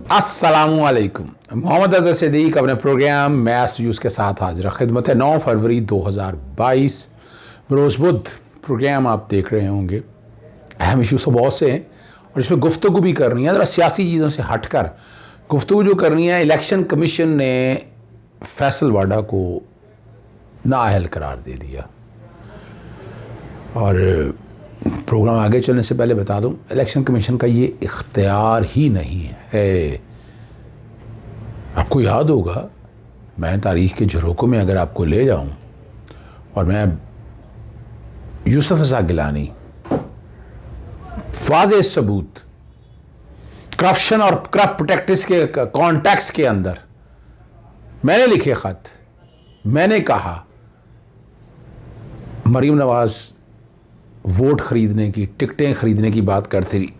अस्सलामुअलैकुम। मोहम्मद अज़हर सिद्दीक अपने programme maths views के साथ हाजिर खिदमत है। 9 फरवरी 2022 रोज़ बुध प्रोग्राम आप देख रहे होंगे। अहम इशूज़ तो बहुत से हैं और इसमें गुफ्तगू भी करनी है, ज़रा सियासी चीज़ों से हट कर गुफ्तगू जो करनी है। इलेक्शन कमीशन ने फैसल वाडा को नाअहल करार दे दिया। और प्रोग्राम आगे चलने से पहले बता दूं, इलेक्शन कमीशन का ये इख्तियार ही नहीं है। आपको याद होगा, मैं तारीख़ के झरोकों में अगर आपको ले जाऊं और मैं यूसुफ रज़ा गिलानी वाज़े सबूत करप्शन और करप्ट प्रैक्टिस के कॉन्टेक्स्ट के अंदर मैंने लिखे ख़त, मैंने कहा मरीम नवाज़ वोट ख़रीदने की, टिकटें ख़रीदने की बात करती रही,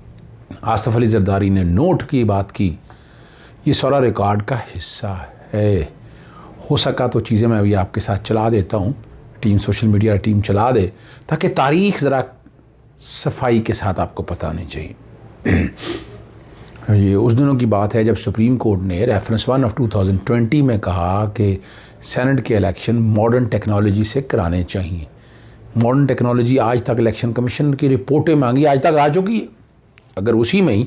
आसिफ अली जरदारी ने नोट की बात की, ये सारा रिकॉर्ड का हिस्सा है। हो सका तो चीज़ें मैं अभी आपके साथ चला देता हूँ, टीम सोशल मीडिया टीम चला दे, ताकि तारीख़ ज़रा सफाई के साथ आपको पता नहीं चाहिए। ये उस दिनों की बात है जब सुप्रीम कोर्ट ने रेफरेंस 1 ऑफ 2020 में कहा कि सेनेट के इलेक्शन मॉडर्न टेक्नोलॉजी से कराने चाहिए। मॉडर्न टेक्नोलॉजी आज तक इलेक्शन कमीशन की रिपोर्टें मांगी आज तक आ चुकी है। अगर उसी में ही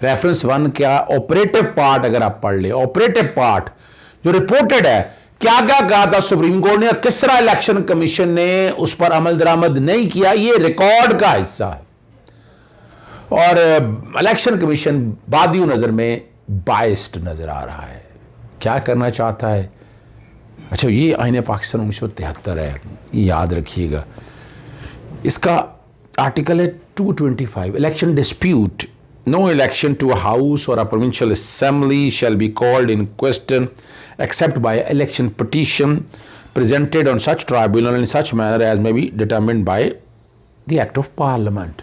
रेफरेंस 1 का ऑपरेटिव पार्ट अगर आप पढ़ ले, ऑपरेटिव पार्ट जो रिपोर्टेड है, क्या क्या कहा था सुप्रीम कोर्ट ने, किस तरह इलेक्शन कमीशन ने उस पर अमल दरामद नहीं किया, ये रिकॉर्ड का हिस्सा है। और इलेक्शन कमीशन बादियों नज़र में बाइस्ड नज़र आ रहा है। क्या करना चाहता है? अच्छा, ये आईने पाकिस्तान 1973 है, याद रखिएगा। इसका आर्टिकल है 225, election dispute, no election to a house और a provincial assembly shall be called in question except by election petition presented on such tribunal in such manner as may be determined by the act of parliament.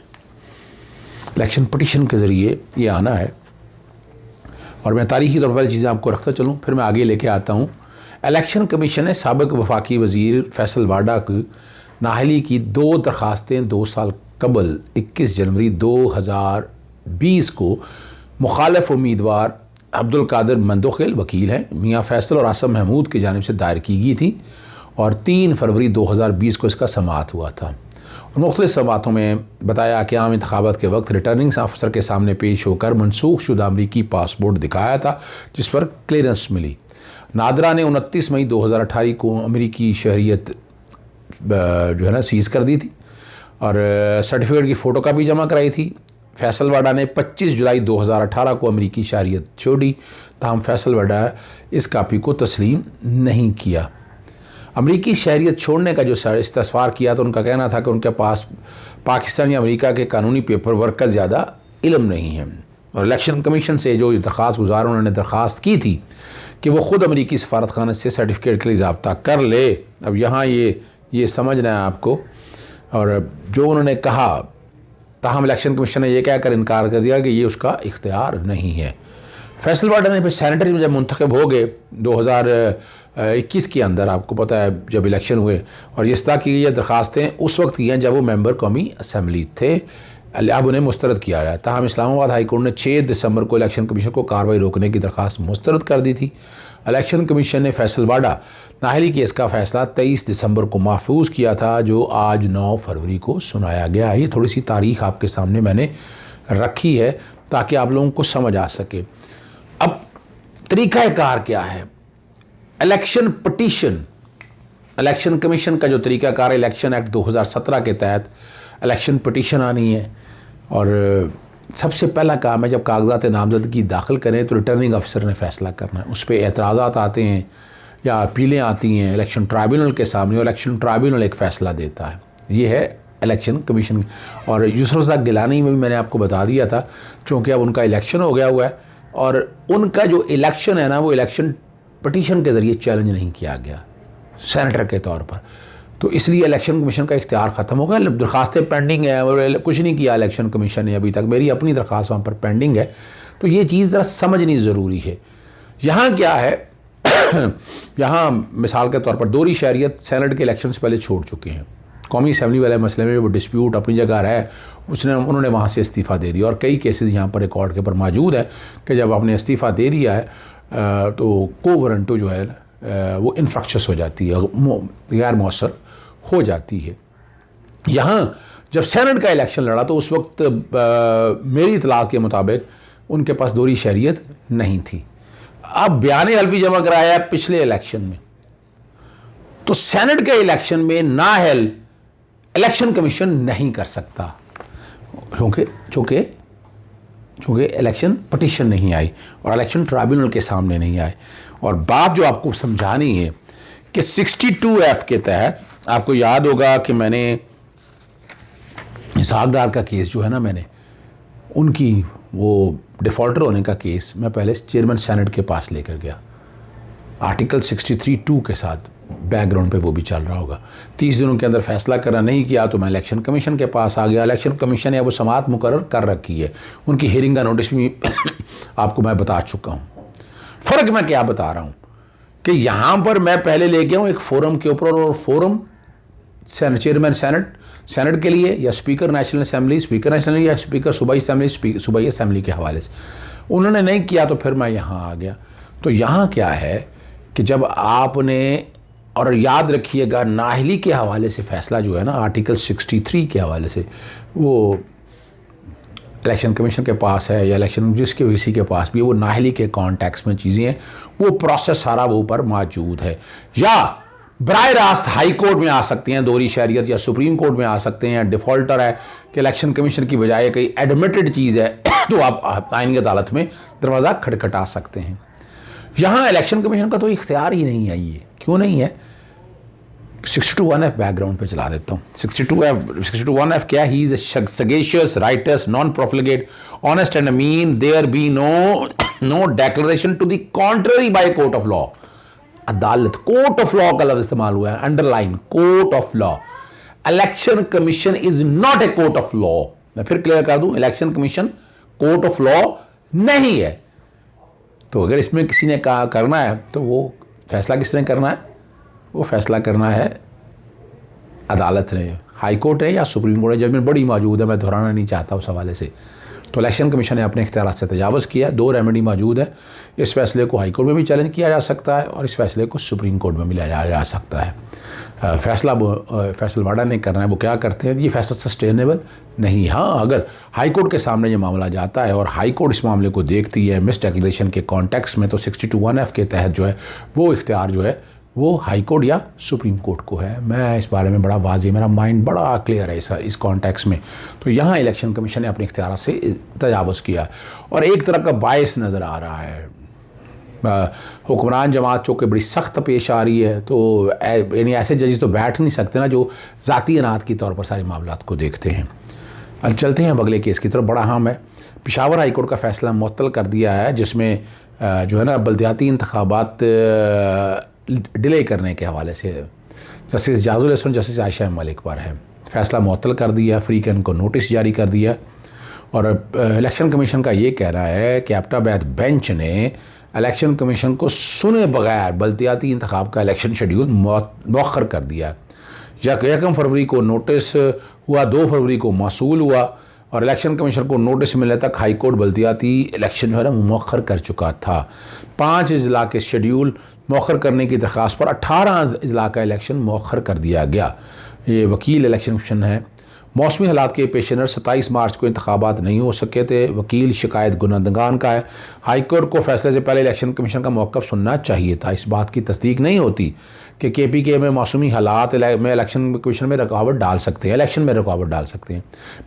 Election petition के ज़रिए ये आना है। और मैं तारीख़ी तौर पर चीज़ें आपको रखता चलूँ, फिर मैं आगे लेके आता हूँ। इलेक्शन कमीशन ने साबिक़ वफाकी वज़ीर फैसल वाडा की नाअहली की 2 दरख्वास्तें 2 साल कबल 21 जनवरी 2020 को मुखालिफ उम्मीदवार अब्दुल कादिर मंदोखिल वकील हैं मियाँ फैसल और आसम महमूद की जानिब से दायर की गई थी और 3 फरवरी 2020 को इसका समाअत हुआ था। और मुख्तलिफ समातों में बताया कि आम इंतखाबात के वक्त रिटर्निंग ऑफिसर के सामने पेश होकर मनसूख शुदा अमरीकी पासपोर्ट दिखाया था जिस पर क्लियरेंस मिली। नादरा ने 29 मई 2018 को अमरीकी शहरियत जो है ना सीज़ कर दी थी और सर्टिफिकेट की फ़ोटोकॉपी जमा कराई थी। फैसल वाडा ने 25 जुलाई 2018 को अमरीकी शहरियत छोड़ी, ताहम फैसल वाडा इस कापी को तस्लीम नहीं किया। अमरीकी शहरियत छोड़ने का जो इस्तफसार किया तो उनका कहना था कि उनके पास पाकिस्तान या अमरीका के कानूनी पेपर वर्क का ज़्यादा इल्म नहीं है। और इलेक्शन कमीशन से जो दरख्वास्त गुजार उन्होंने दरख्वास्त की थी कि वो ख़ुद अमरीकी सफारत खाना से सर्टिफिकेट के लिए रब्ता कर ले। अब यहाँ ये समझना है आपको। और जो उन्होंने कहा, ताहम इलेक्शन कमीशन ने यह कहकर इनकार कर दिया कि ये उसका इख्तियार नहीं है। फैसल वाडा ने फिर सेनेटरी में जब मुंतखब हो गए 2021 के अंदर, आपको पता है जब इलेक्शन हुए, और इस तरह की ये दरख्वास्तें उस वक्त की हैं जब वो मेंबर कौमी असम्बली थे, अब उन्हें मुस्तरद किया गया। ताहम इस्लामाबाद हाई कोर्ट ने 6 दिसंबर को इलेक्शन कमीशन को कार्रवाई रोकने की दरख्वास्त मुस्तरद कर दी थी। इलेक्शन कमीशन ने फैसल वाडा नाअहली केस का फ़ैसला 23 दिसंबर को महफूज किया था, जो आज 9 फरवरी को सुनाया गया। ये थोड़ी सी तारीख़ आपके सामने मैंने रखी है ताकि आप लोगों को समझ आ सके। अब तरीक़ाकार क्या है? इलेक्शन पिटीशन, इलेक्शन कमीशन का जो तरीक़ाकार, इलेक्शन एक्ट 2017 के तहत इलेक्शन पिटीशन आनी है। और सबसे पहला काम है, जब कागजात नामजदगी दाखिल करें तो रिटर्निंग अफसर ने फ़ैसला करना है। उस पर एतराज़ात आते हैं या अपीलें आती हैं इलेक्शन ट्राइब्यूनल के सामने, और इलेक्शन ट्राइब्यूनल एक फ़ैसला देता है। ये है इलेक्शन कमीशन। और यूसुफ रज़ा गिलानी में भी मैंने आपको बता दिया था, चूँकि अब उनका इलेक्शन हो गया हुआ है और उनका जो इलेक्शन है ना, वो इलेक्शन पिटीशन के ज़रिए चैलेंज नहीं किया गया सेनेटर के तौर पर, तो इसलिए इलेक्शन कमीशन का इख्तियार ख़त्म हो गया। दरख्वास्तें पेंडिंग है और कुछ नहीं किया इलेक्शन कमीशन ने अभी तक। मेरी अपनी दरख्वास्त वहाँ पर पेंडिंग है, तो ये चीज़ ज़रा समझनी ज़रूरी है। यहाँ क्या है यहाँ मिसाल के तौर पर दोहरी शहरियत सेनेट के इलेक्शन से पहले छोड़ चुके हैं, कौमी असम्बली वाले मसले में वो डिस्प्यूट अपनी जगह है, उन्होंने वहाँ से इस्तीफ़ा दे दिया। और कई केसेस यहाँ पर रिकॉर्ड के ऊपर मौजूद है कि जब आपने इस्तीफ़ा दे दिया है तो कोवरंटो जो है वो इनफ्रक्शस हो जाती है, गैर मौसर हो जाती है। यहाँ जब सेनेट का इलेक्शन लड़ा तो उस वक्त मेरी इतला के मुताबिक उनके पास दोहरी शहरियत नहीं थी। अब बयान हल्फी जमा कराया पिछले इलेक्शन में, तो सेनेट के इलेक्शन में नाअहल इलेक्शन कमीशन नहीं कर सकता, क्योंकि इलेक्शन पटिशन नहीं आई और इलेक्शन ट्राइब्यूनल के सामने नहीं आए। और बात जो आपको समझानी है कि 62F के तहत आपको याद होगा कि मैंने इसहाक डार का केस जो है ना, मैंने उनकी वो डिफ़ॉल्टर होने का केस मैं पहले चेयरमैन सेनेट के पास लेकर गया, आर्टिकल 63(2) के साथ बैकग्राउंड पे वो भी चल रहा होगा। 30 दिनों के अंदर फैसला करना नहीं किया तो मैं इलेक्शन कमीशन के पास आ गया। इलेक्शन कमीशन ने वो समाअत मुकर्रर कर रखी है, उनकी हियरिंग का नोटिस भी आपको मैं बता चुका हूँ। फ़र्क मैं क्या बता रहा हूँ कि यहाँ पर मैं पहले ले गया हूँ एक फोरम के ऊपर, और फोरम चेयरमैन सेनेट के लिए या speaker national assembly, speaker national या स्पीकर सूबाई असेंबली, सूबाई असेंबली के हवाले से उन्होंने नहीं किया, तो फिर मैं यहाँ आ गया। तो यहाँ क्या है कि जब आपने, और याद रखिएगा नाअहली के हवाले से फ़ैसला जो है ना, आर्टिकल 63 के हवाले से वो इलेक्शन कमीशन के पास है या इलेक्शन जिसके किसी के पास भी, वो नाअहली के कॉन्टेक्स्ट में चीज़ें हैं, वो प्रोसेस सारा वो ऊपर मौजूद है। या बराह रास्त हाई कोर्ट में आ सकते हैं दोहरी शहरियत, या सुप्रीम कोर्ट में आ सकते हैं। डिफ़ॉल्टर है कि इलेक्शन कमीशन की बजाय कई एडमिटेड चीज़ है तो आप आइनी अदालत में दरवाज़ा खटखटा सकते हैं। यहाँ इलेक्शन कमीशन का तो इख्तियार ही नहीं है। ये क्यों नहीं है? 62(1)(f) बैकग्राउंड पे चला देता हूँ। 62(1)(f) क्या? He is sagacious, righteous, non profligate, honest and मीन, there be no declaration to the contrary by court of law. अदालत, कोर्ट ऑफ लॉ का लफ्ज इस्तेमाल हुआ है, underline, court of law. Election commission is not a court of law. मैं फिर clear कर दूं, election commission court of law नहीं है। तो अगर इसमें किसी ने कहा करना है तो वो फैसला किसने करना है? वो फैसला करना है अदालत ने, हाई कोर्ट है या सुप्रीम कोर्ट है। जजमेंट बड़ी मौजूद है, मैं दोहराना नहीं चाहता उस हवाले से। तो इलेक्शन कमीशन ने अपने इख्तियार से तजावज़ किया। 2 रेमेडी मौजूद है। इस फैसले को हाई कोर्ट में भी चैलेंज किया जा सकता है और इस फैसले को सुप्रीम कोर्ट में भी लाया जा सकता है। फैसलवाड़ा ने करना है, वो क्या करते हैं, ये फैसला सस्टेनेबल नहीं। हाँ, अगर हाई कोर्ट के सामने ये मामला जाता है और हाई कोर्ट इस मामले को देखती है मिस डिक्लेरेशन के कॉन्टेक्स्ट में, तो 62(1)(f) के तहत जो है वो इख्तियार जो है वो हाई कोर्ट या सुप्रीम कोर्ट को है। मैं इस बारे में बड़ा वाज़ेह, मेरा माइंड बड़ा क्लियर है इस कॉन्टेक्स्ट में। तो यहाँ इलेक्शन कमीशन ने अपने इख्तियार से तजावुज़ किया और एक तरह का बायस नज़र आ रहा है। हुक्मरान जमात चूँकि बड़ी सख्त पेश आ रही है, तो यानी ऐसे जजेस तो बैठ नहीं सकते ना जो ज़ाती अनात के तौर पर सारे मामलात को देखते हैं। अब चलते हैं अगले केस की तरफ। बड़ा अहम है, पेशावर हाई कोर्ट का फ़ैसला मुअत्तल कर दिया है, जिसमें जो है ना बल्दियाती इंतखाबात डिले करने के हवाले से जस्टिस जाजुल हसन, जस्टिस आयशा मलिक पर है। फ़ैसला मुअत्तल कर दिया, फ्रीकैन को नोटिस जारी कर दिया। और इलेक्शन कमीशन का ये कहना है कि एबटाबाद बेंच ने इलेक्शन कमीशन को सुने बगैर बल्दियाती इंतखाब का इलेक्शन शेड्यूल मौखर कर दिया। 1 फरवरी को नोटिस हुआ, 2 फरवरी को मौसूल हुआ और इलेक्शन कमीशन को नोटिस मिलने तक हाई कोर्ट बल्दियाती इलेक्शन जो है ना मौखर कर चुका था। 5 अजला के शेड्यूल मौखर करने की दरख्वास्त पर 18 अजला का इलेक्शन मौखर कर दिया गया। ये वकील इलेक्शन कमीशन है। मौसमी हालात के पेश नज़र 27 मार्च को इंतखाबात नहीं हो सके थे। वकील शिकायत गुनाहगान का है। हाई कोर्ट को फैसले से पहले इलेक्शन कमीशन का मौक़िफ़ सुनना चाहिए था। इस बात की तस्दीक नहीं होती कि KPK में मौसमी हालात में इलेक्शन कमीशन में रुकावट डाल सकते हैं, इलेक्शन में रुकावट डाल सकते हैं।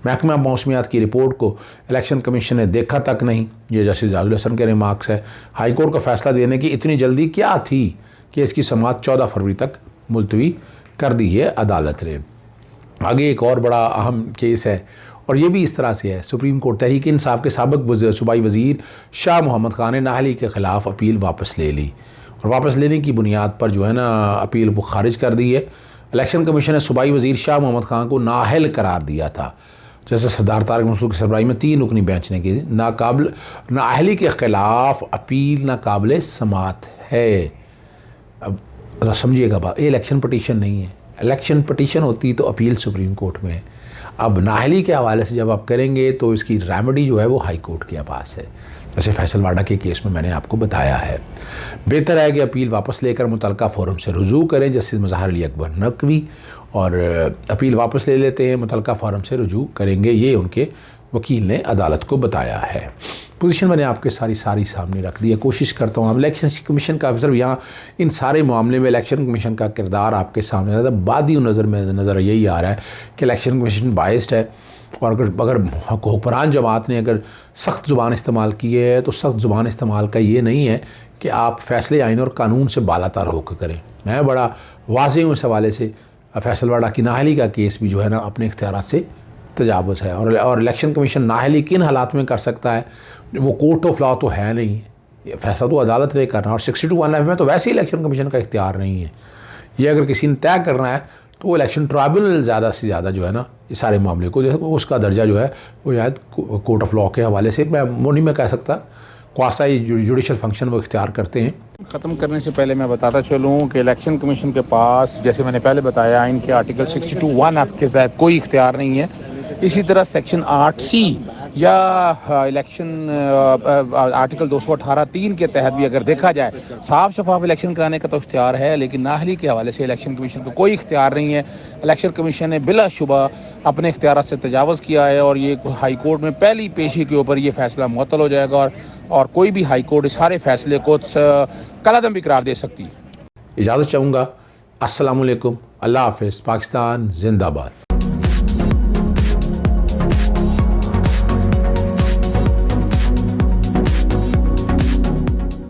महकमा मौसमियात की रिपोर्ट को इलेक्शन कमीशन ने देखा तक नहीं। ये जस्टिस जाजुल हसन के रिमार्क्स है। हाई कोर्ट को फैसला देने की इतनी जल्दी क्या थी कि इसकी समाअत 14 फरवरी तक मुलतवी कर दी है अदालत ने। आगे एक और बड़ा अहम केस है और ये भी इस तरह से है। सुप्रीम कोर्ट तहरीक इंसाफ के साबिक़ सूबाई वज़ीर शाह मोहम्मद खान ने नाअहली के ख़िलाफ़ अपील वापस ले ली और वापस लेने की बुनियाद पर जो है ना अपील वो खारिज कर दी है। इलेक्शन कमीशन ने सूबाई वज़ीर शाह मोहम्मद खान को नाअहल करार दिया था। जैसे सरदार तारिक मंसूर की सरबराही में 3 रुकनी बेंच ने की। नाअहली के ख़िलाफ़ अपील नाकाबिल समाअत है। अब समझिएगा बात, ये इलेक्शन पटिशन नहीं है, इलेक्शन पटिशन होती तो अपील सुप्रीम कोर्ट में है। अब नाअहली के हवाले से जब आप करेंगे तो इसकी रेमेडी जो है वो हाई कोर्ट के पास है, जैसे फैसलवाड़ा के केस में मैंने आपको बताया है। बेहतर है कि अपील वापस लेकर मुतलका फ़ोरम से रुजू करें। जस्टिस मज़हर अली अकबर नकवी और अपील वापस ले लेते हैं, मुतलका फ़ोरम से रुजू करेंगे, ये उनके वकील ने अदालत को बताया है। पोजीशन मैंने आपके सारी सामने रख दी है। कोशिश करता हूँ, इलेक्शन कमीशन का ऑफिसर यहाँ इन सारे मामले में इलेक्शन कमीशन का किरदार आपके सामने ज़्यादा बादी नज़र यही आ रहा है कि इलेक्शन कमीशन बाइस्ड है, और अगर हुक्मरान जमात ने अगर सख्त ज़ुबान इस्तेमाल की है तो सख्त ज़ुबान इस्तेमाल का ये नहीं है कि आप फैसले आइन और कानून से बालातर होकर करें। मैं बड़ा वाज़ेह हूँ इस हवाले से। फैसलवाड़ा की नाअहली का केस भी जो है ना अपने इख्तियारात से तजावुज़ है, और इलेक्शन कमीशन नाअहली किन हालात में कर सकता है, वो कोर्ट ऑफ लॉ तो है नहीं, ये फैसला तो अदालत ने करना, और 62(1) में तो वैसे ही इलेक्शन कमीशन का इख्तियार नहीं है। ये अगर किसी ने तय करना है तो वो इलेक्शन ट्राइब्यूनल ज़्यादा से ज़्यादा जो है ना इस सारे मामले को उसका दर्जा जो है वो शायद कोर्ट ऑफ लॉ के हवाले से मैं नहीं कह सकता, क्वासी जुडिशल फंक्शन वो इख्तियार करते हैं। ख़त्म करने से पहले मैं बताता चलूँ कि इलेक्शन कमीशन के पास, जैसे मैंने पहले बताया, इनके आर्टिकल 62(1) के तहत कोई इख्तियार नहीं है। इसी तरह सेक्शन 8C या इलेक्शन आर्टिकल 218(3) के तहत भी अगर देखा जाए, साफ शफाफ इलेक्शन कराने का तो इख्तियार है, लेकिन नाअहली के हवाले से इलेक्शन कमीशन को कोई इख्तियार नहीं है। इलेक्शन कमीशन ने बिलाशुबा अपने इख्तियारात से तजावुज़ किया है, और ये हाई कोर्ट में पहली पेशी के ऊपर ये फैसला मुअत्तल हो जाएगा, और कोई भी हाई कोर्ट इस सारे फैसले को कलअदम भी करार दे सकती है। इजाज़त चाहूँगा। अस्सलाम वालेकुम, अल्लाह हाफ़िज़, पाकिस्तान जिंदाबाद।